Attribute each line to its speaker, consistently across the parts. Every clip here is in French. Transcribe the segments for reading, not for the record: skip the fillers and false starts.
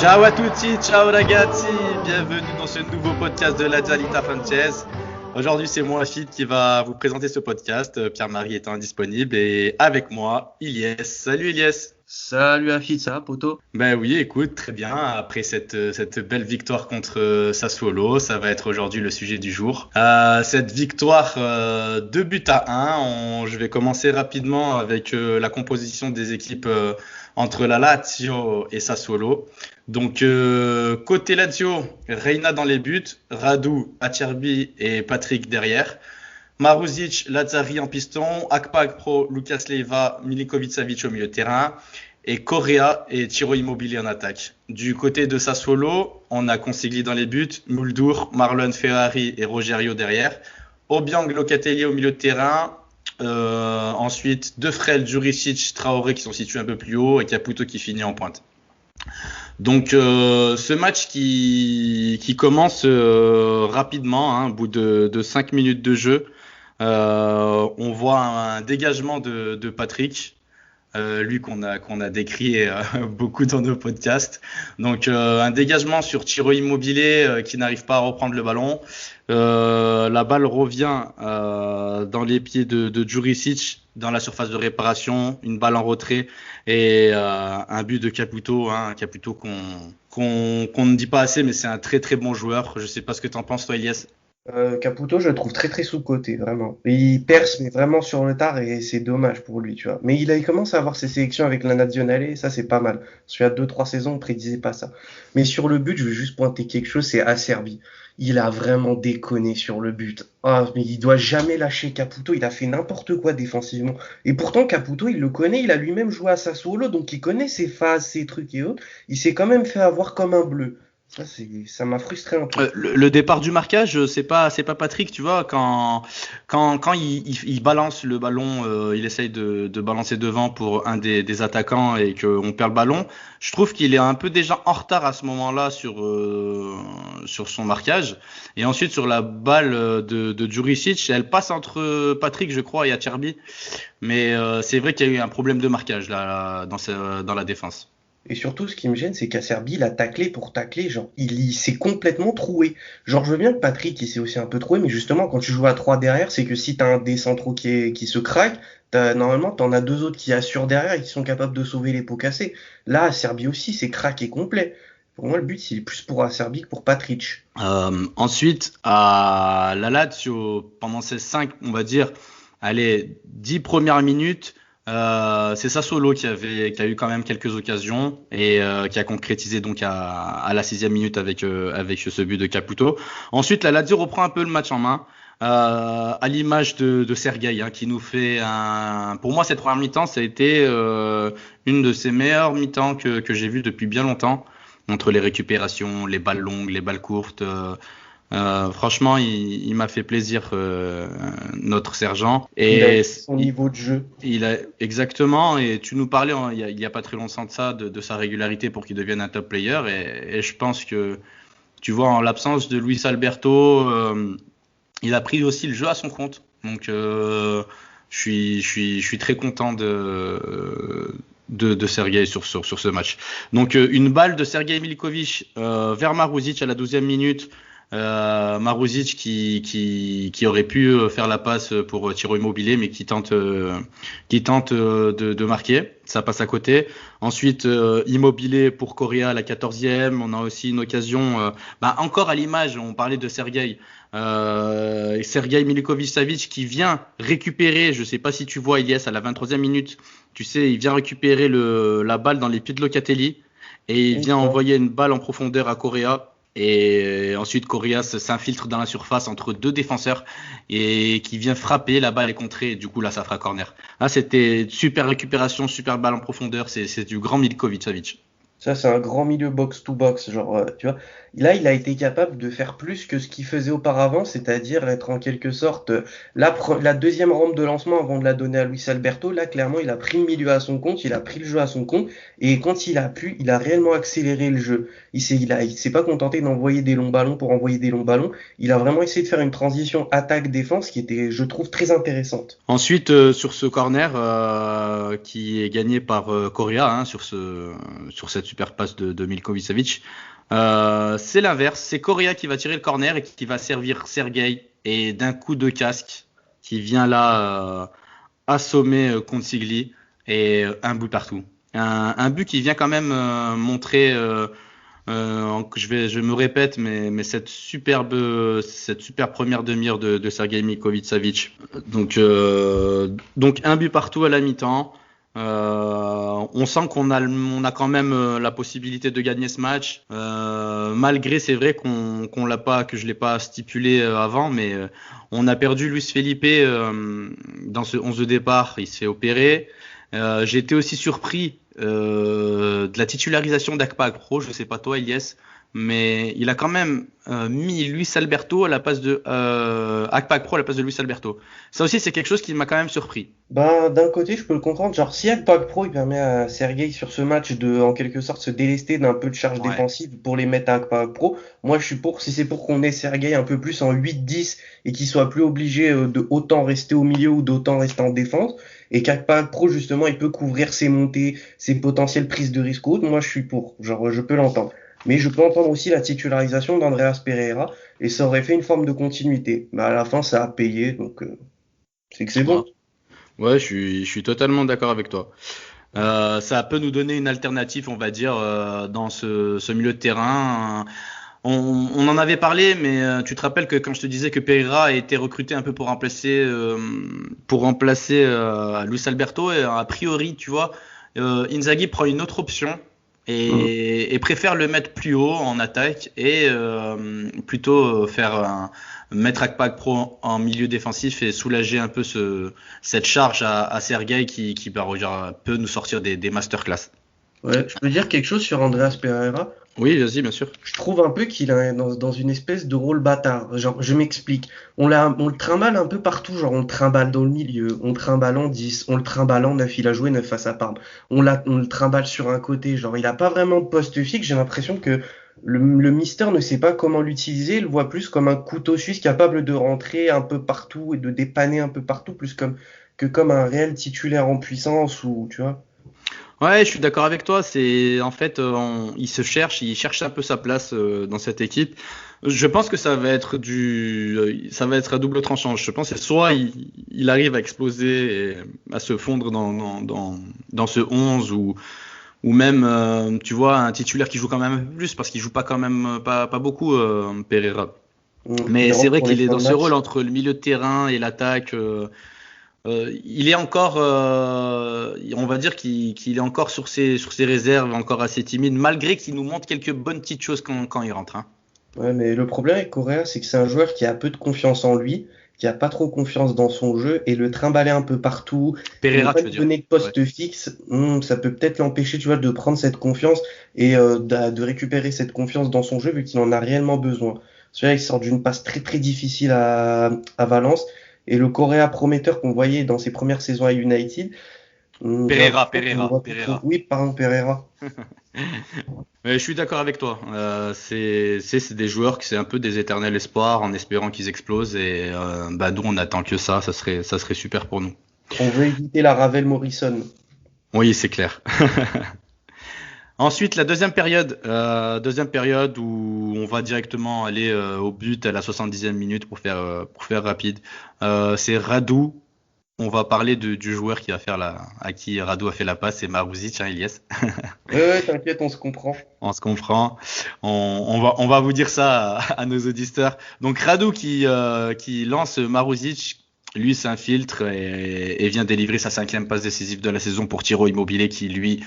Speaker 1: Ciao à tutti, ciao ragazzi, bienvenue dans ce nouveau podcast de la Dialita Sanchez. Aujourd'hui, c'est moi, Afid, qui va vous présenter ce podcast, Pierre-Marie étant indisponible, et avec moi, Ilyes. Salut Ilyes.
Speaker 2: Salut Afid, ça va poto?
Speaker 1: Ben oui, écoute, très bien. Après cette belle victoire contre Sassuolo, ça va être aujourd'hui le sujet du jour. Cette victoire 2 buts à 1, je vais commencer rapidement avec la composition des équipes entre la Lazio et Sassuolo. Donc côté Lazio, Reina dans les buts, Radu, Acerbi et Patrick derrière. Maruzic, Lazzari en piston, Akpag-Pro, Lucas Leiva, Milinkovic-Savic au milieu de terrain et Correa et Ciro Immobile en attaque. Du côté de Sassuolo, on a Consigli dans les buts, Muldur, Marlon Ferrari et Rogerio derrière, Obiang, Locatelli au milieu de terrain, ensuite Defrel, Juricic, Traoré qui sont situés un peu plus haut et Caputo qui finit en pointe. Donc ce match qui commence rapidement, au bout de 5 minutes de jeu, on voit un dégagement de Patrick, lui qu'on a décrit beaucoup dans nos podcasts. Donc un dégagement sur Ciro Immobile qui n'arrive pas à reprendre le ballon. La balle revient dans les pieds de Juricic dans la surface de réparation, une balle en retrait et un but de Caputo, Caputo qu'on ne dit pas assez, mais c'est un très très bon joueur. Je sais pas ce que t'en penses toi, Elias.
Speaker 3: Caputo, je le trouve très très sous-coté, vraiment. Il perce, mais vraiment sur le tard, et c'est dommage pour lui, tu vois. Mais il commence à avoir ses sélections avec la Nazionale, et ça c'est pas mal. Parce qu'il y a 2-3 saisons, on prédisait pas ça. Mais sur le but, je veux juste pointer quelque chose, c'est Acerbi. Il a vraiment déconné sur le but. Ah, mais il doit jamais lâcher Caputo, il a fait n'importe quoi défensivement. Et pourtant, Caputo, il le connaît, il a lui-même joué à Sassuolo, donc il connaît ses phases, ses trucs et autres. Il s'est quand même fait avoir comme un bleu. Ça m'a frustré un peu.
Speaker 1: Le départ du marquage, c'est pas Patrick, tu vois, quand il balance le ballon, il essaye de balancer devant pour un des attaquants et qu'on perd le ballon. Je trouve qu'il est un peu déjà en retard à ce moment-là sur son marquage. Et ensuite sur la balle de Juricic, elle passe entre Patrick, je crois, et Acerbi. Mais c'est vrai qu'il y a eu un problème de marquage là dans la défense.
Speaker 3: Et surtout, ce qui me gêne, c'est qu'Acerbi, il a taclé pour tacler. Genre, il s'est complètement troué. Genre, je veux bien que Patrick, il s'est aussi un peu troué, mais justement, quand tu joues à 3 derrière, c'est que si t'as un des centraux qui se craque, normalement, t'en as 2 autres qui assurent derrière et qui sont capables de sauver les pots cassés. Là, Acerbi aussi, c'est craqué complet. Pour moi, le but, c'est plus pour Acerbi que pour Patrick.
Speaker 1: Ensuite, à la Lazio, pendant ces 5, on va dire, 10 premières minutes, c'est Sassuolo qui a eu quand même quelques occasions et qui a concrétisé donc à la 6e minute avec ce but de Caputo. Ensuite, la Lazio reprend un peu le match en main. À l'image de Sergueï, qui nous fait pour moi cette première mi-temps, ça a été une de ses meilleures mi-temps que j'ai vues depuis bien longtemps, entre les récupérations, les balles longues, les balles courtes. Franchement, il m'a fait plaisir, notre sergent.
Speaker 3: Et il a son niveau de jeu.
Speaker 1: Exactement. Et tu nous parlais il y a pas très longtemps de ça, de sa régularité pour qu'il devienne un top player. Et je pense que, tu vois, en l'absence de Luis Alberto, il a pris aussi le jeu à son compte. Donc, je suis très content de Sergueï sur ce match. Donc, une balle de Sergueï Milinkovic vers Maruzic à la 12e minute. Maruzic qui aurait pu faire la passe pour Ciro Immobile, mais qui tente de marquer. Ça passe à côté. Ensuite, Immobile pour Correa à la 14e. On a aussi une occasion, encore à l'image, on parlait de Sergueï. Sergueï Milinkovic-Savic qui vient récupérer, je sais pas si tu vois, Elias, à la 23e minute, tu sais, il vient récupérer la balle dans les pieds de Locatelli et il vient envoyer une balle en profondeur à Correa. Et ensuite Correa s'infiltre dans la surface entre 2 défenseurs et qui vient frapper, la balle est contrée et du coup là ça fera corner. Là c'était super récupération, super balle en profondeur, c'est du grand Milinkovic-Savic.
Speaker 3: Ça, c'est un grand milieu box-to-box, genre, tu vois. Là, il a été capable de faire plus que ce qu'il faisait auparavant, c'est-à-dire être en quelque sorte la deuxième rampe de lancement avant de la donner à Luis Alberto. Là, clairement, il a pris le milieu à son compte, il a pris le jeu à son compte, et quand il a pu, il a réellement accéléré le jeu. Il s'est pas contenté d'envoyer des longs ballons pour envoyer des longs ballons. Il a vraiment essayé de faire une transition attaque-défense qui était, je trouve, très intéressante.
Speaker 1: Ensuite, sur ce corner qui est gagné par Correa, sur cette super passe de Milkovic-Savic. C'est l'inverse, c'est Correa qui va tirer le corner et qui va servir Sergueï, et d'un coup de casque qui vient là assommer Consigli, et un but partout. Un but qui vient quand même montrer, je me répète, mais cette superbe première demi-heure de Sergueï Milkovic-Savic. Donc un but partout à la mi-temps. On sent qu'on a quand même la possibilité de gagner ce match, malgré, c'est vrai qu'on l'a pas, que je l'ai pas stipulé avant, mais on a perdu Luis Felipe dans ce 11 de départ. Il se fait opérer. J'ai été aussi surpris de la titularisation d'Akpag-Pro. Je sais pas toi, Elias, mais il a quand même mis Luis Alberto à la place de Akpag-Pro à la place de Luis Alberto. Ça aussi, c'est quelque chose qui m'a quand même surpris.
Speaker 3: Ben, d'un côté, je peux le comprendre. Genre, si Akpag Pro, il permet à Sergueï sur ce match de, en quelque sorte, se délester d'un peu de charge
Speaker 1: Ouais.
Speaker 3: défensive pour les mettre à Akpag Pro, moi, je suis pour, si c'est pour qu'on ait Sergueï un peu plus en 8-10 et qu'il soit plus obligé de autant rester au milieu ou d'autant rester en défense, et qu'Akpag Pro, justement, il peut couvrir ses montées, ses potentielles prises de risque hautes, moi, je suis pour. Genre, je peux l'entendre. Mais je peux entendre aussi la titularisation d'Andreas Pereira, et ça aurait fait une forme de continuité. Mais à la fin, ça a payé, donc c'est que c'est bon.
Speaker 1: Ouais, je suis totalement d'accord avec toi. Ça peut nous donner une alternative, on va dire, dans ce milieu de terrain. On en avait parlé, mais tu te rappelles que quand je te disais que Pereira a été recruté un peu pour remplacer Luis Alberto, et a priori, tu vois, Inzaghi prend une autre option et préfère le mettre plus haut en attaque, et plutôt mettre Akpag Pro en milieu défensif et soulager un peu cette charge à Sergueï qui peut nous sortir des masterclass.
Speaker 3: Ouais, je peux dire quelque chose sur Andreas Pereira.
Speaker 1: Oui, vas-y, bien sûr.
Speaker 3: Je trouve un peu qu'il est dans une espèce de rôle bâtard. Genre, je m'explique. On le trimballe un peu partout. Genre, on le trimballe dans le milieu, on le trimballe en 10, on le trimballe en 9. Il a joué 9 face à Parme. On le trimballe sur un côté. Genre, il a pas vraiment de poste fixe. J'ai l'impression que le Mister ne sait pas comment l'utiliser. Il le voit plus comme un couteau suisse capable de rentrer un peu partout et de dépanner un peu partout, plus que comme un réel titulaire en puissance ou, tu vois.
Speaker 1: Ouais, je suis d'accord avec toi. C'est en fait, il cherche un peu sa place dans cette équipe. Je pense que ça va être à double tranchant. Je pense que soit il arrive à exploser et à se fondre dans ce 11, ou même, tu vois, un titulaire qui joue quand même un peu plus, parce qu'il joue pas quand même pas beaucoup, Pereira. Mais
Speaker 3: Il
Speaker 1: c'est
Speaker 3: rentre
Speaker 1: vrai
Speaker 3: pour les
Speaker 1: qu'il est
Speaker 3: fins
Speaker 1: dans
Speaker 3: de
Speaker 1: ce
Speaker 3: match.
Speaker 1: rôle entre le milieu de terrain et l'attaque. Il est encore, on va dire qu'il est encore sur ses réserves, encore assez timide, malgré qu'il nous montre quelques bonnes petites choses quand il rentre, hein.
Speaker 3: Ouais, mais le problème avec Correa, c'est que c'est un joueur qui a peu de confiance en lui, qui a pas trop confiance dans son jeu, et le trimballer un peu partout, et ne
Speaker 1: Pereira,
Speaker 3: pas
Speaker 1: tu
Speaker 3: lui
Speaker 1: veux dire?
Speaker 3: donner de
Speaker 1: Ouais.
Speaker 3: poste fixe, ça peut peut-être l'empêcher, tu vois, de prendre cette confiance et de récupérer cette confiance dans son jeu, vu qu'il en a réellement besoin. Celui-là, il sort d'une passe très très difficile à Valence, et le Correa prometteur qu'on voyait dans ses premières saisons à United, j'ai l'impression qu'on le voit plus trop.
Speaker 1: Pereira.
Speaker 3: Oui, pardon, Pereira.
Speaker 1: Mais je suis d'accord avec toi. C'est des joueurs que c'est un peu des éternels espoirs, en espérant qu'ils explosent, et bah nous on attend que ça serait super pour nous.
Speaker 3: On veut éviter la Ravel Morrison.
Speaker 1: Oui, c'est clair. Ensuite, la deuxième période où on va directement aller au but à la 70e minute pour faire rapide. C'est Radu. On va parler du joueur qui va faire à qui Radu a fait la passe, c'est Maruzic, hein, Elias.
Speaker 3: Ouais, t'inquiète, on se comprend.
Speaker 1: On se comprend. On va vous dire ça à nos auditeurs. Donc Radu qui lance Maruzic, lui s'infiltre et vient délivrer sa 5e passe décisive de la saison pour Ciro Immobile, qui lui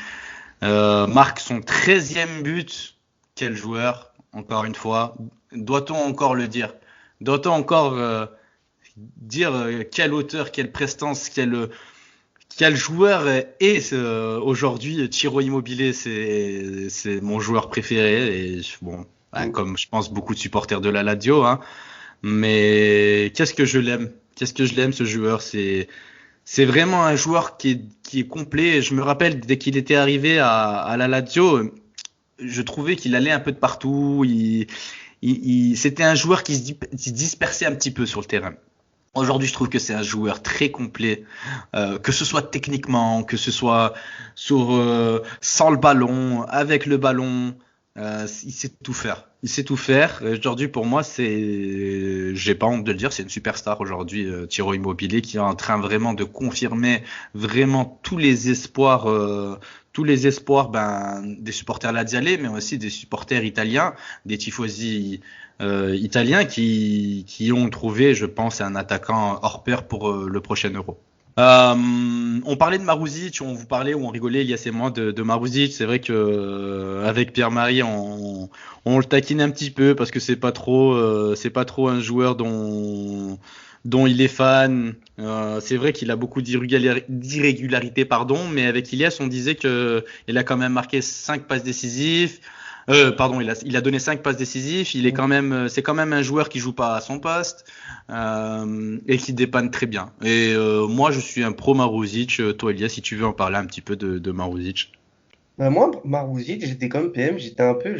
Speaker 1: marque son 13e but. Quel joueur, encore une fois. Doit-on encore le dire? Doit-on encore dire quelle hauteur, quelle prestance, quel joueur est aujourd'hui Ciro Immobile? C'est mon joueur préféré, et bon, bah, comme je pense beaucoup de supporters de la Lazio, hein. Mais qu'est-ce que je l'aime? Qu'est-ce que je l'aime, ce joueur? C'est vraiment un joueur qui est complet. Je me rappelle, dès qu'il était arrivé à la Lazio, je trouvais qu'il allait un peu de partout. C'était un joueur qui se dispersait un petit peu sur le terrain. Aujourd'hui, je trouve que c'est un joueur très complet, que ce soit techniquement, que ce soit sans le ballon, avec le ballon, il sait tout faire. Il sait tout faire. Aujourd'hui, pour moi, j'ai pas honte de le dire, c'est une superstar aujourd'hui, Ciro Immobile, qui est en train vraiment de confirmer vraiment tous les espoirs, des supporters laziale, mais aussi des supporters italiens, des tifosi italiens qui ont trouvé, je pense, un attaquant hors pair pour le prochain Euro. On parlait de Maruzic, on vous parlait ou on rigolait Elias et moi de Maruzic. C'est vrai que avec Pierre-Marie, on le taquine un petit peu parce que c'est pas trop un joueur dont il est fan. C'est vrai qu'il a beaucoup d'irrégularités, pardon, mais avec Elias, on disait que il a quand même marqué 5 passes décisives. Il a donné 5 passes décisives. C'est quand même un joueur qui joue pas à son poste et qui dépanne très bien. Et moi, je suis un pro Maruzic. Toi, Elias, si tu veux en parler un petit peu de Maruzic.
Speaker 3: Bah, moi, Marouzic, j'étais comme PM, j'étais un peu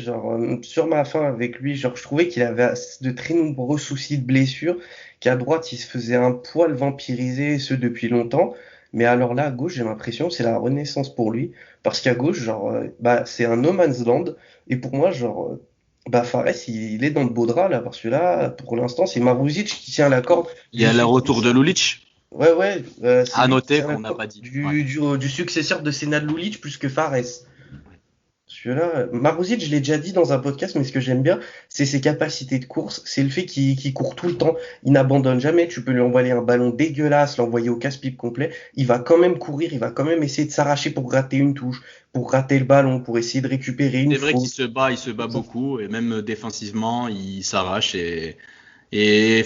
Speaker 3: sur ma fin avec lui. Genre, je trouvais qu'il avait de très nombreux soucis de blessures, qu'à droite, il se faisait un poil vampiriser, ce depuis longtemps. Mais alors là, à gauche, j'ai l'impression que c'est la renaissance pour lui. Parce qu'à gauche, c'est un no man's land. Et pour moi, Fares, il est dans le beau drap, là. Parce que là, pour l'instant, c'est Marouzic qui tient la corde
Speaker 1: Il y a le retour de Lulic.
Speaker 3: Ouais, c'est
Speaker 1: À
Speaker 3: lui qui
Speaker 1: noter
Speaker 3: tient la
Speaker 1: qu'on n'a
Speaker 3: corde
Speaker 1: pas dit. Ouais.
Speaker 3: du successeur de Senad Lulic plus que Fares. Celui-là, Marouzic, je l'ai déjà dit dans un podcast, mais ce que j'aime bien, c'est ses capacités de course, c'est le fait qu'il court tout le temps, il n'abandonne jamais, tu peux lui envoyer un ballon dégueulasse, l'envoyer au casse-pipe complet, il va quand même courir, il va quand même essayer de s'arracher pour gratter une touche, pour gratter le ballon, pour essayer de récupérer une
Speaker 1: C'est vrai qu'il
Speaker 3: faute.
Speaker 1: il se bat beaucoup et même défensivement, il s'arrache et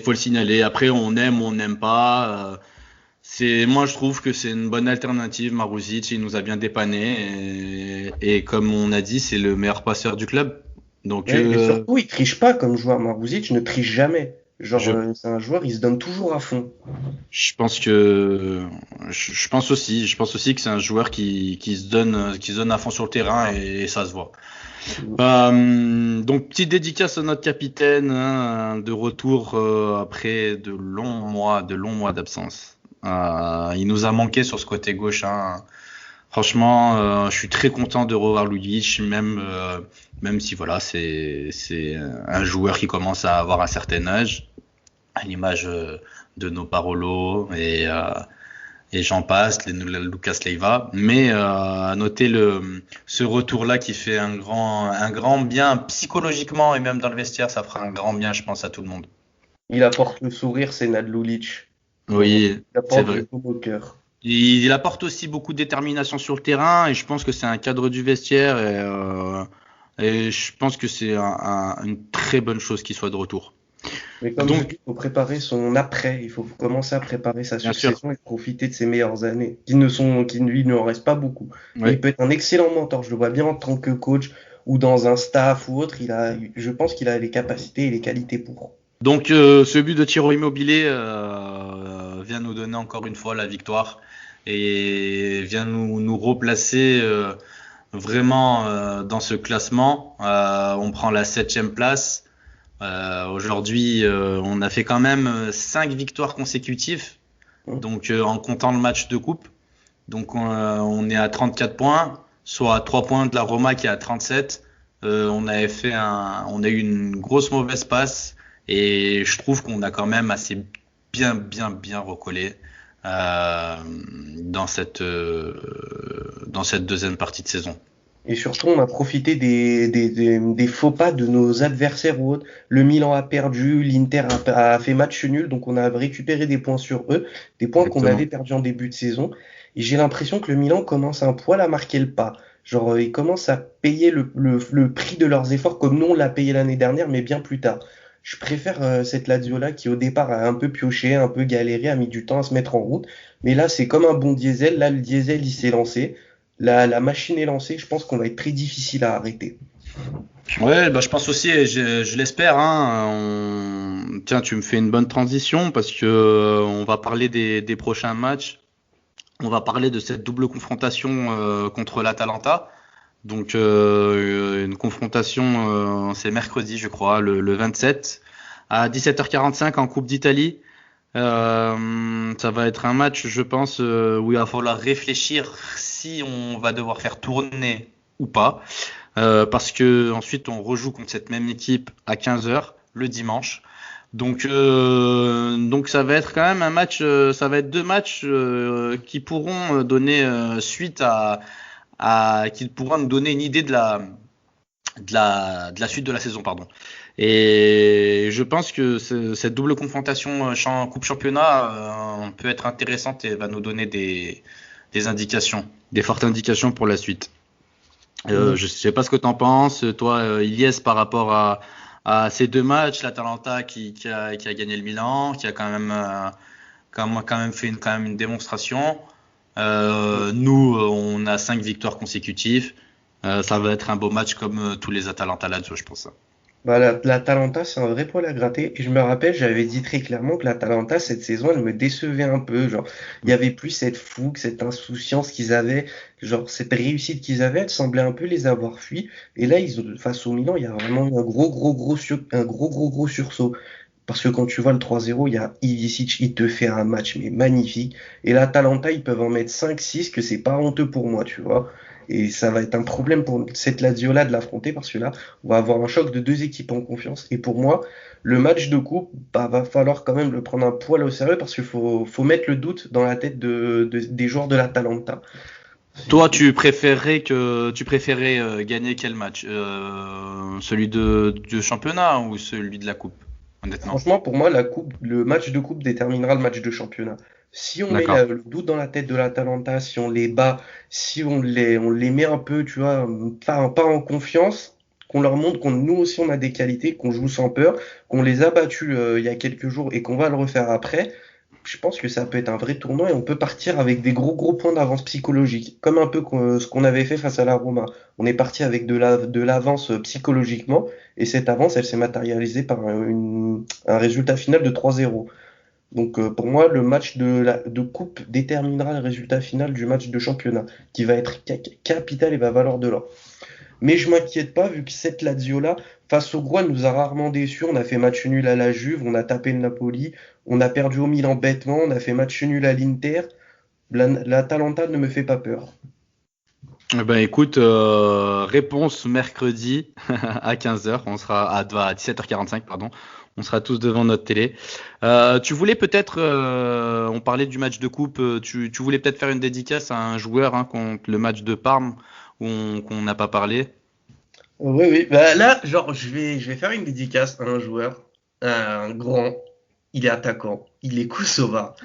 Speaker 1: faut le signaler. Après, on aime ou on n'aime pas. Moi, je trouve que c'est une bonne alternative. Maruzic, il nous a bien dépanné et comme on a dit, c'est le meilleur passeur du club. Donc,
Speaker 3: Ouais, et surtout, il triche pas comme joueur, Marouzic ne triche jamais.
Speaker 1: je,
Speaker 3: C'est un joueur, il se donne toujours à fond.
Speaker 1: je pense que, je pense aussi que c'est un joueur qui se donne à fond sur le terrain et ça se voit. Donc petite dédicace à notre capitaine hein, de retour après de longs mois d'absence. Il nous a manqué sur ce côté gauche. Hein. Franchement, je suis très content de revoir Lulic, même si voilà, c'est un joueur qui commence à avoir un certain âge, à l'image de nos Parolo et j'en passe, Lucas Leiva. Mais à noter ce retour-là qui fait un grand bien psychologiquement et même dans le vestiaire, ça fera un grand bien, je pense, à tout le monde.
Speaker 3: Il apporte le sourire, c'est Nad Lulic.
Speaker 1: Oui,
Speaker 3: Il
Speaker 1: c'est
Speaker 3: apporte
Speaker 1: vrai.
Speaker 3: le baume au cœur.
Speaker 1: Il apporte aussi beaucoup de détermination sur le terrain et je pense que c'est un cadre du vestiaire et je pense que c'est une très bonne chose qu'il soit de retour.
Speaker 3: Mais comme je
Speaker 1: Donc,
Speaker 3: dis, il faut préparer son après. Il faut commencer à préparer sa
Speaker 1: bien sûr,
Speaker 3: succession et profiter de ses meilleures années, qui lui ne en reste pas beaucoup. Mais il
Speaker 1: oui.
Speaker 3: peut être un excellent mentor. Je le vois bien en tant que coach ou dans un staff ou autre. Je pense qu'il a les capacités et les qualités pour.
Speaker 1: Donc, ce but de Ciro Immobile vient nous donner encore une fois la victoire et vient nous replacer vraiment dans ce classement. On prend la 7e place. Aujourd'hui, on a fait quand même 5 victoires consécutives, donc en comptant le match de coupe. Donc on est à 34 points, soit à 3 points de la Roma qui est à 37. On a eu une grosse mauvaise passe et je trouve qu'on a quand même assez bien recollé dans cette deuxième partie de saison.
Speaker 3: Et surtout, on a profité des faux pas de nos adversaires ou autres. Le Milan a perdu, l'Inter a fait match nul, donc on a récupéré des points sur eux, des points qu'on
Speaker 1: Exactement.
Speaker 3: avait perdus en début de saison. Et j'ai l'impression que le Milan commence un poil à marquer le pas. Ils commencent à payer le prix de leurs efforts comme nous on l'a payé l'année dernière, mais bien plus tard. Je préfère cette Lazio-là qui au départ a un peu pioché, un peu galéré, a mis du temps à se mettre en route. Mais là, c'est comme un bon diesel. Là, le diesel, il s'est lancé. La machine est lancée, je pense qu'on va être très difficile à arrêter.
Speaker 1: Ouais, bah, je pense aussi, et je l'espère. Hein, Tiens, tu me fais une bonne transition parce que on va parler des prochains matchs. On va parler de cette double confrontation contre l'Atalanta. Donc une confrontation, c'est mercredi, je crois, le 27 à 17h45 en Coupe d'Italie. Ça va être un match, je pense, où il va falloir réfléchir si on va devoir faire tourner ou pas. Parce que ensuite on rejoue contre cette même équipe à 15h le dimanche. Donc ça va être quand même un match, ça va être deux matchs qui pourront donner suite qui pourront nous donner une idée de la suite de la saison, pardon. Et je pense que cette double confrontation Coupe Championnat peut être intéressante et va nous donner des indications, des fortes indications pour la suite. Je sais pas ce que tu en penses, toi, Ilyes, par rapport à ces deux matchs, l'Atalanta qui a gagné le Milan, qui a quand même fait quand même une démonstration. Nous, on a 5 victoires consécutives. Ça va être un beau match comme tous les Atalanta Lazio, je pense.
Speaker 3: Bah, l'Atalanta, c'est un vrai poil à gratter. Et je me rappelle, j'avais dit très clairement que l'Atalanta, cette saison, elle me décevait un peu. Genre, il y avait plus cette fougue, cette insouciance qu'ils avaient, genre, cette réussite qu'ils avaient, elle semblait un peu les avoir fui. Et là, face au Milan, il y a vraiment eu un gros sursaut. Parce que quand tu vois le 3-0, il y a Ivicic, il te fait un match mais magnifique. Et l'Atalanta, ils peuvent en mettre 5-6, que c'est pas honteux pour moi, tu vois. Et ça va être un problème pour cette Lazio-là de l'affronter, parce que là, on va avoir un choc de deux équipes en confiance. Et pour moi, le match de coupe, bah, va falloir quand même le prendre un poil au sérieux, parce qu'il faut mettre le doute dans la tête des joueurs de l'Atalanta.
Speaker 1: Toi, tu préférais gagner quel match? Celui de championnat ou celui de la coupe, honnêtement?
Speaker 3: Franchement, pour moi, le match de coupe déterminera le match de championnat. Si on met
Speaker 1: D'accord.
Speaker 3: le doute dans la tête de l'Atalanta, si on les bat, si on les met un peu, tu vois, pas en confiance, qu'on leur montre qu'on nous aussi on a des qualités, qu'on joue sans peur, qu'on les a battus il y a quelques jours et qu'on va le refaire après, je pense que ça peut être un vrai tournoi et on peut partir avec des gros points d'avance psychologique, comme un peu ce qu'on avait fait face à la Roma. On est parti avec de l'avance psychologiquement et cette avance, elle s'est matérialisée par un résultat final de 3-0. Donc pour moi, le match de coupe déterminera le résultat final du match de championnat, qui va être capital et va valoir de l'or. Mais je m'inquiète pas, vu que cette Lazio-là, face au Gua, nous a rarement déçus. On a fait match nul à la Juve, on a tapé le Napoli, on a perdu au Milan bêtement, on a fait match nul à l'Inter. L'Atalanta ne me fait pas peur.
Speaker 1: Eh ben écoute, réponse mercredi à 15h, on sera à 17h45, pardon. On sera tous devant notre télé. Tu voulais peut-être, on parlait du match de coupe, tu voulais peut-être faire une dédicace à un joueur contre le match de Parme qu'on n'a pas parlé.
Speaker 3: Oui, oui. Bah, là, genre, je vais faire une dédicace à un joueur, un grand. Il est attaquant. Il est Kosova.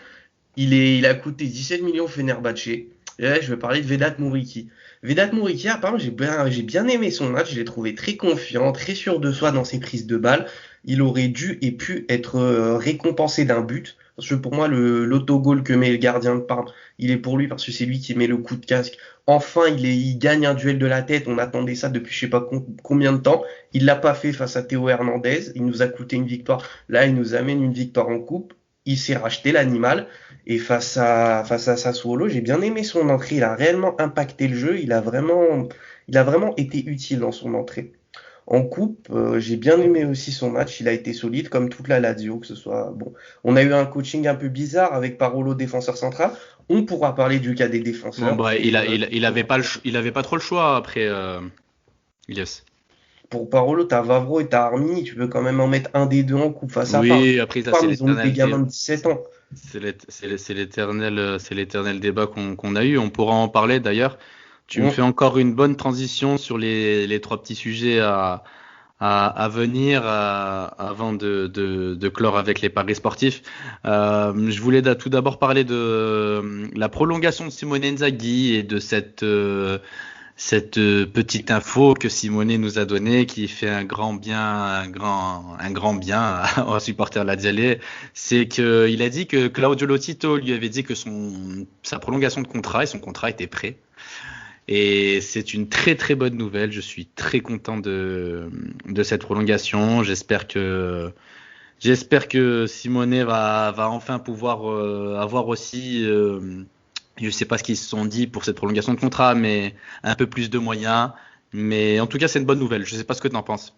Speaker 3: Il a coûté 17 millions au Fenerbahçe. Et là, je vais parler de Vedat Muriqi. Vedat Muriqui, apparemment, j'ai bien aimé son match. Je l'ai trouvé très confiant, très sûr de soi dans ses prises de balles. Il aurait dû et pu être récompensé d'un but. Parce que pour moi, l'autogol que met le gardien de Parme, il est pour lui parce que c'est lui qui met le coup de casque. Enfin, il gagne un duel de la tête. On attendait ça depuis je sais pas combien de temps. Il l'a pas fait face à Théo Hernandez. Il nous a coûté une victoire. Là, il nous amène une victoire en coupe. Il s'est racheté l'animal. Et face à Sassuolo, j'ai bien aimé son entrée. Il a réellement impacté le jeu. Il a vraiment été utile dans son entrée. En coupe, j'ai bien aimé aussi son match. Il a été solide, comme toute la Lazio, que ce soit bon. On a eu un coaching un peu bizarre avec Parolo défenseur central. On pourra parler du cas des
Speaker 1: Bon,
Speaker 3: défenseurs.
Speaker 1: bah, il avait pas il avait pas trop le choix après, Ilias.
Speaker 3: Pour Parolo, t'as Vavro et t'as Armini. Tu peux quand même en mettre un des deux en coupe face à Parme.
Speaker 1: Oui, après ça c'est
Speaker 3: Parme, ils ont mis des
Speaker 1: l'éternel
Speaker 3: gamins de 17 ans.
Speaker 1: c'est l'éternel débat qu'on a eu. On pourra en parler d'ailleurs. Tu me
Speaker 3: Bon.
Speaker 1: fais encore une bonne transition sur les trois petits sujets à venir avant de clore avec les paris sportifs. Je voulais tout d'abord parler de la prolongation de Simone Inzaghi et de cette petite info que Simone nous a donnée qui fait un grand bien, un grand bien aux supporters laziale, c'est qu'il a dit que Claudio Lotito lui avait dit que sa prolongation de contrat et son contrat était prêt. Et c'est une très très bonne nouvelle. Je suis très content de cette prolongation. J'espère que Simone va enfin pouvoir avoir aussi, je sais pas ce qu'ils se sont dit pour cette prolongation de contrat, mais un peu plus de moyens. Mais en tout cas, c'est une bonne nouvelle. Je sais pas ce que tu en penses.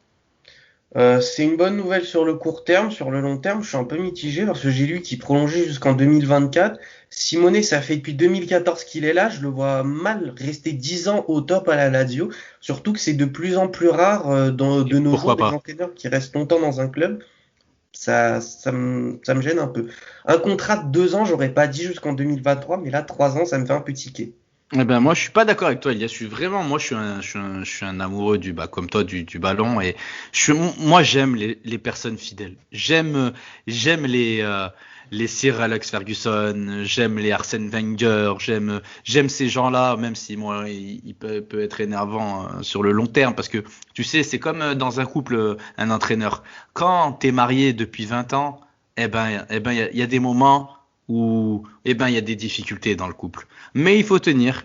Speaker 3: C'est une bonne nouvelle sur le court terme. Sur le long terme, je suis un peu mitigé parce que j'ai lu qu'il prolongeait jusqu'en 2024. Simone, ça fait depuis 2014 qu'il est là. Je le vois mal rester 10 ans au top à la Lazio. Surtout que c'est de plus en plus rare
Speaker 1: Et
Speaker 3: de nos jours
Speaker 1: pourquoi
Speaker 3: des
Speaker 1: pas?
Speaker 3: entraîneurs qui restent longtemps dans un club. Ça me gêne un peu. Un contrat de 2 ans, j'aurais pas dit jusqu'en 2023, mais là, 3 ans, ça me fait un peu tiquer.
Speaker 1: Eh ben moi je suis pas d'accord avec toi Elias, je suis vraiment moi je suis un amoureux du comme toi du ballon et moi j'aime les personnes fidèles. J'aime les Sir Alex Ferguson, j'aime les Arsène Wenger, j'aime ces gens-là même si moi il peut être énervant sur le long terme parce que tu sais c'est comme dans un couple un entraîneur. Quand t'es marié depuis 20 ans, eh ben il y a des moments où il y a des difficultés dans le couple. Mais il faut tenir.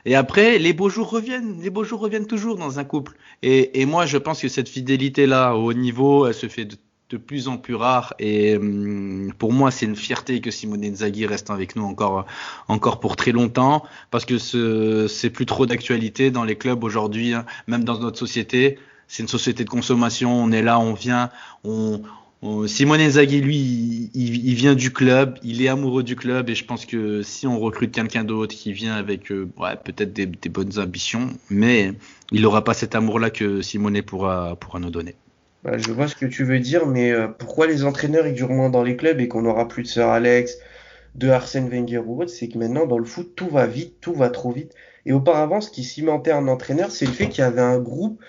Speaker 1: Et après, les beaux jours reviennent toujours dans un couple. Et moi, je pense que cette fidélité-là, au haut niveau, elle se fait de plus en plus rare. Et pour moi, c'est une fierté que Simone Inzaghi reste avec nous encore pour très longtemps, parce que c'est plus trop d'actualité dans les clubs aujourd'hui, hein, même dans notre société. C'est une société de consommation. On est là, on vient, Simone Inzaghi, lui, il vient du club, il est amoureux du club et je pense que si on recrute quelqu'un d'autre qui vient avec peut-être des bonnes ambitions, mais il n'aura pas cet amour-là que Simone pourra nous donner.
Speaker 3: Bah, je vois ce que tu veux dire, mais pourquoi les entraîneurs ils durent moins dans les clubs et qu'on n'aura plus de Sir Alex, de Arsène Wenger ou autre, c'est que maintenant dans le foot tout va vite, tout va trop vite. Et auparavant, ce qui cimentait un entraîneur, c'est le fait qu'il y avait un groupe,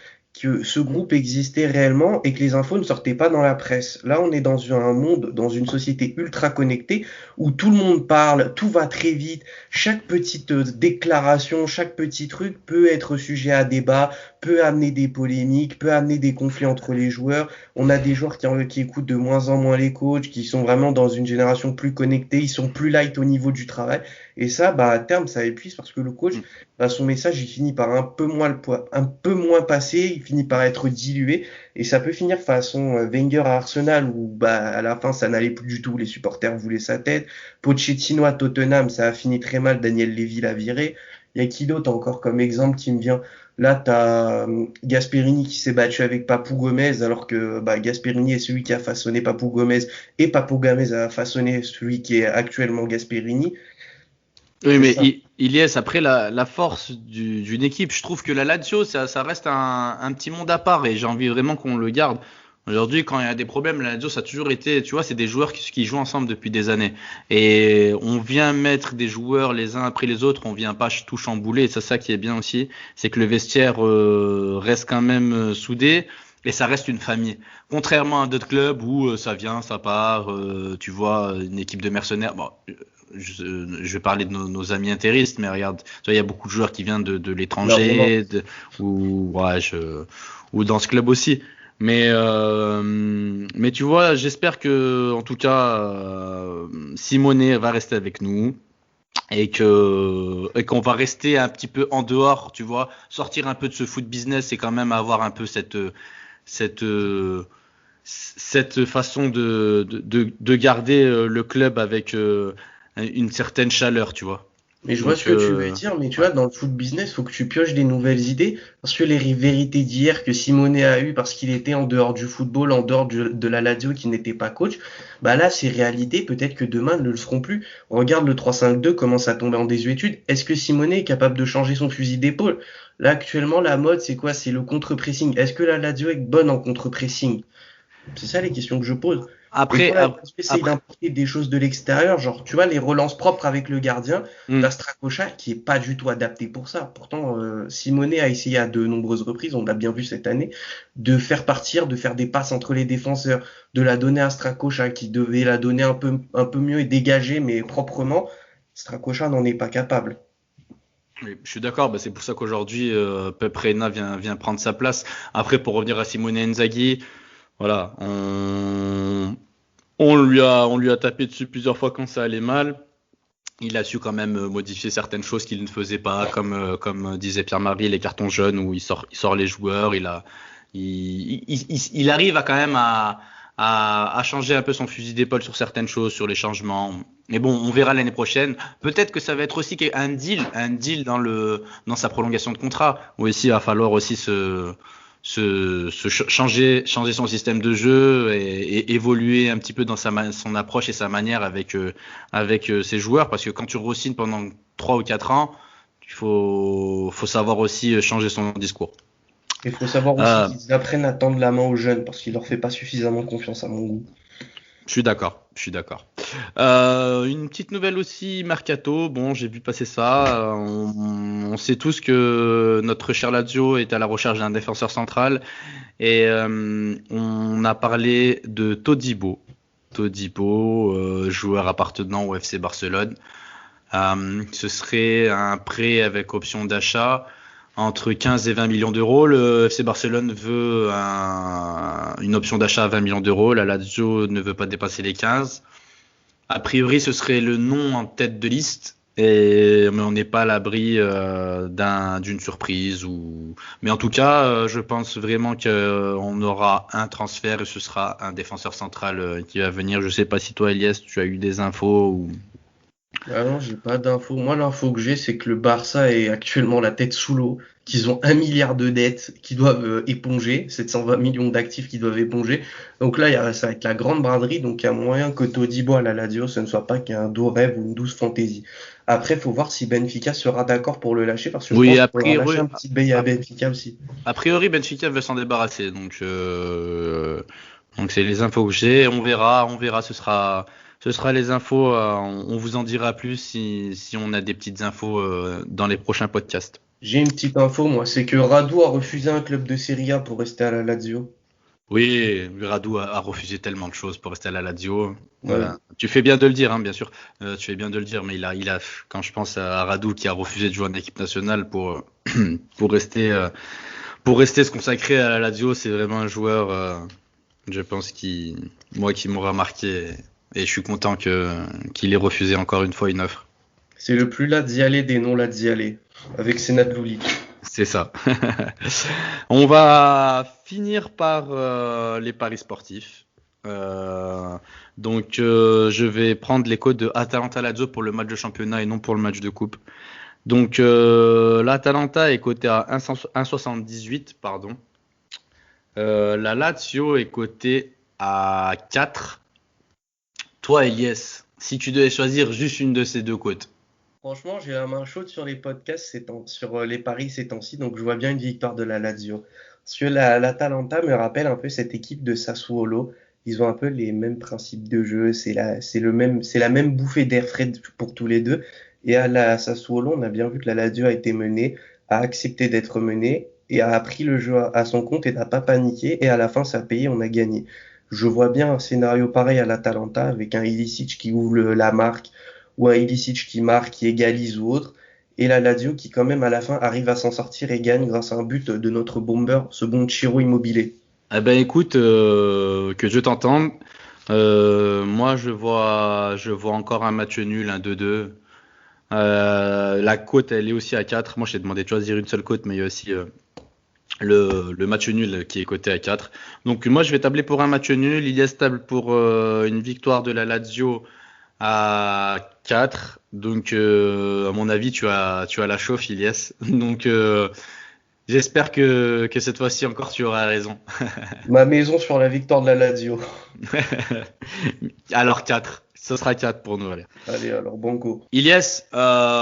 Speaker 3: que ce groupe existait réellement et que les infos ne sortaient pas dans la presse. Là, on est dans un monde, dans une société ultra connectée où tout le monde parle, tout va très vite. Chaque petite déclaration, chaque petit truc peut être sujet à débat, peut amener des polémiques, peut amener des conflits entre les joueurs. On a des joueurs qui écoutent de moins en moins les coachs, qui sont vraiment dans une génération plus connectée, ils sont plus light au niveau du travail. Et ça, bah, à terme, ça épuise parce que le coach, bah, son message, il finit par un peu moins passer, il finit par être dilué. Et ça peut finir façon Wenger à Arsenal où, bah, à la fin, ça n'allait plus du tout. Les supporters voulaient sa tête. Pochettino à Tottenham, ça a fini très mal. Daniel Levy l'a viré. Il y a qui d'autre encore comme exemple qui me vient? Là, tu as Gasperini qui s'est battu avec Papou Gomez, alors que bah, Gasperini est celui qui a façonné Papou Gomez et Papou Gomez a façonné celui qui est actuellement Gasperini.
Speaker 1: Oui,
Speaker 3: C'est
Speaker 1: mais
Speaker 3: ça.
Speaker 1: Iliès, après la force d'une équipe, je trouve que la Lazio, ça reste un petit monde à part et j'ai envie vraiment qu'on le garde. Aujourd'hui, quand il y a des problèmes, la Lazio, ça a toujours été, tu vois, c'est des joueurs qui jouent ensemble depuis des années. Et on vient mettre des joueurs les uns après les autres, on vient pas tout chambouler. Et c'est ça qui est bien aussi, c'est que le vestiaire reste quand même soudé et ça reste une famille. Contrairement à d'autres clubs où ça vient, ça part, tu vois, une équipe de mercenaires. Bon, je vais parler de nos amis intéristes, mais regarde, tu vois, il y a beaucoup de joueurs qui viennent de
Speaker 3: Largement.
Speaker 1: l'étranger, ou dans ce club aussi. Mais tu vois, j'espère que, en tout cas, Simone va rester avec nous et qu'on va rester un petit peu en dehors, tu vois, sortir un peu de ce foot business et quand même avoir un peu cette, cette façon de garder le club avec une certaine chaleur, tu vois.
Speaker 3: Mais je vois ce
Speaker 1: Donc,
Speaker 3: que tu veux dire, mais tu
Speaker 1: ouais.
Speaker 3: vois, dans le foot business, faut que tu pioches des nouvelles idées, parce que les vérités d'hier que Simone a eues parce qu'il était en dehors du football, en dehors de la Lazio, qui n'était pas coach, bah là, ces réalités, peut-être que demain, ne le seront plus. On regarde le 3-5-2 commence à tomber en désuétude. Est-ce que Simone est capable de changer son fusil d'épaule? Là, actuellement, la mode, c'est quoi? C'est le contre-pressing. Est-ce que la Lazio est bonne en contre-pressing? C'est ça les questions que je pose. Et
Speaker 1: Après,
Speaker 3: toi, est-ce que essaye
Speaker 1: après,
Speaker 3: d'importer des choses de l'extérieur, genre, tu vois, les relances propres avec le gardien,
Speaker 1: hmm.
Speaker 3: t'as Strakosha qui est pas du tout adapté pour ça. Pourtant, Simone a essayé à de nombreuses reprises, on l'a bien vu cette année, de faire partir, de faire des passes entre les défenseurs, de la donner à Strakosha qui devait la donner un peu mieux et dégager, mais proprement. Strakosha n'en est pas capable.
Speaker 1: Oui, je suis d'accord, bah, c'est pour ça qu'aujourd'hui, Pep Reina vient prendre sa place. Après, pour revenir à Simone Inzaghi, voilà, on lui a tapé dessus plusieurs fois quand ça allait mal. Il a su quand même modifier certaines choses qu'il ne faisait pas, comme disait Pierre-Marie, les cartons jaunes où il sort les joueurs. Il arrive à quand même à changer un peu son fusil d'épaule sur certaines choses, sur les changements. Mais bon, on verra l'année prochaine. Peut-être que ça va être aussi un deal dans sa prolongation de contrat, où ici il va falloir aussi changer son système de jeu et évoluer un petit peu dans son approche et sa manière avec ses joueurs, parce que quand tu re-signes pendant 3 ou 4 ans, il faut savoir aussi changer son discours.
Speaker 3: Il faut savoir aussi qu'ils apprennent à tendre la main aux jeunes parce qu'ils leur fait pas suffisamment confiance à mon goût.
Speaker 1: Je suis d'accord. Une petite nouvelle aussi, Mercato. Bon, j'ai vu passer ça. On sait tous que notre cher Lazio est à la recherche d'un défenseur central. Et on a parlé de Todibo. Joueur appartenant au FC Barcelone. Ce serait un prêt avec option d'achat entre 15 et 20 millions d'euros. Le FC Barcelone veut une option d'achat à 20 millions d'euros. La Lazio ne veut pas dépasser les 15. A priori, ce serait le nom en tête de liste, mais on n'est pas à l'abri d'une surprise. Mais en tout cas, je pense vraiment qu'on aura un transfert et ce sera un défenseur central qui va venir. Je ne sais pas si toi, Elias, tu as eu des infos
Speaker 3: Ah non, j'ai pas d'infos. Moi, l'info que j'ai, c'est que le Barça est actuellement la tête sous l'eau, qu'ils ont 1 milliard de dettes qu'ils doivent éponger, 720 millions d'actifs qu'ils doivent éponger. Donc là, ça va être la grande braderie, donc il y a moyen que Todibo à la Lazio, ce ne soit pas qu'un doux rêve ou une douce fantaisie. Après, il faut voir si Benfica sera d'accord pour le lâcher, parce que je pense qu'il faudra lâcher un petit bail à Benfica aussi.
Speaker 1: A priori, Benfica veut s'en débarrasser, donc c'est les infos que j'ai. On verra, ce sera les infos, on vous en dira plus si on a des petites infos dans les prochains podcasts.
Speaker 3: J'ai une petite info, moi, c'est que Radu a refusé un club de Serie A pour rester à la Lazio.
Speaker 1: Oui, Radu a refusé tellement de choses pour rester à la Lazio.
Speaker 3: Ouais.
Speaker 1: Tu fais bien de le dire, hein, bien sûr. Tu fais bien de le dire, mais il a, quand je pense à Radu qui a refusé de jouer en équipe nationale pour rester se consacrer à la Lazio, c'est vraiment un joueur, je pense qui m'aura marqué. Et je suis content qu'il ait refusé encore une fois une offre.
Speaker 3: C'est le plus Laziale des non Laziale, avec Senad Lulic.
Speaker 1: C'est ça. On va finir par les paris sportifs. Donc, je vais prendre les codes de Atalanta Lazio pour le match de championnat et non pour le match de coupe. Donc, l'Atalanta est coté à 1,78, pardon. La Lazio est cotée à 4. Toi, Elias, si tu devais choisir juste une de ces deux cotes.
Speaker 3: Franchement, j'ai la main chaude sur les podcasts, sur les paris ces temps-ci, donc je vois bien une victoire de la Lazio. Parce que l'Atalanta me rappelle un peu cette équipe de Sassuolo. Ils ont un peu les mêmes principes de jeu, c'est la même bouffée d'air frais pour tous les deux. Et à la Sassuolo, on a bien vu que la Lazio a été menée, a accepté d'être menée et a pris le jeu à son compte et n'a pas paniqué. Et à la fin, ça a payé, on a gagné. Je vois bien un scénario pareil à l'Atalanta avec un Ilicic qui ouvre la marque ou un Ilicic qui marque, qui égalise ou autre. Et la Lazio qui quand même à la fin arrive à s'en sortir et gagne grâce à un but de notre bomber, ce bon Ciro Immobile.
Speaker 1: Eh ben écoute, que je t'entende. Moi je vois encore un match nul, un 2-2. La cote elle est aussi à 4. Moi je t'ai demandé de choisir une seule cote, mais il y a aussi le match nul qui est coté à 4. Donc moi je vais tabler pour un match nul. Ilias table pour une victoire de la Lazio à 4. Donc à mon avis tu as la chauffe, Ilias. Donc j'espère que cette fois-ci encore tu auras raison.
Speaker 3: Ma maison sur la victoire de la Lazio.
Speaker 1: Alors 4. Ce sera 4 pour nous.
Speaker 3: Allez alors banco.
Speaker 1: Ilias,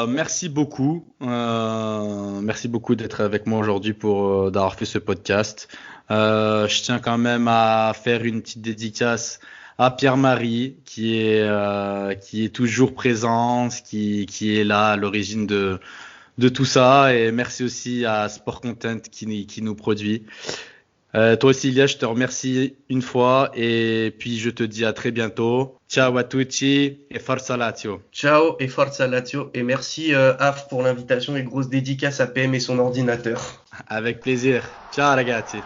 Speaker 1: merci beaucoup. Merci beaucoup d'être avec moi aujourd'hui pour d'avoir fait ce podcast. Je tiens quand même à faire une petite dédicace à Pierre-Marie qui est toujours présent, qui est là à l'origine de tout ça, et merci aussi à Sport Content qui nous produit. Toi aussi, Ilias, je te remercie une fois et puis je te dis à très bientôt. Ciao à tutti et forza Lazio.
Speaker 3: Ciao et forza Lazio et merci Af pour l'invitation et grosse dédicace à PM et son ordinateur.
Speaker 1: Avec plaisir. Ciao ragazzi.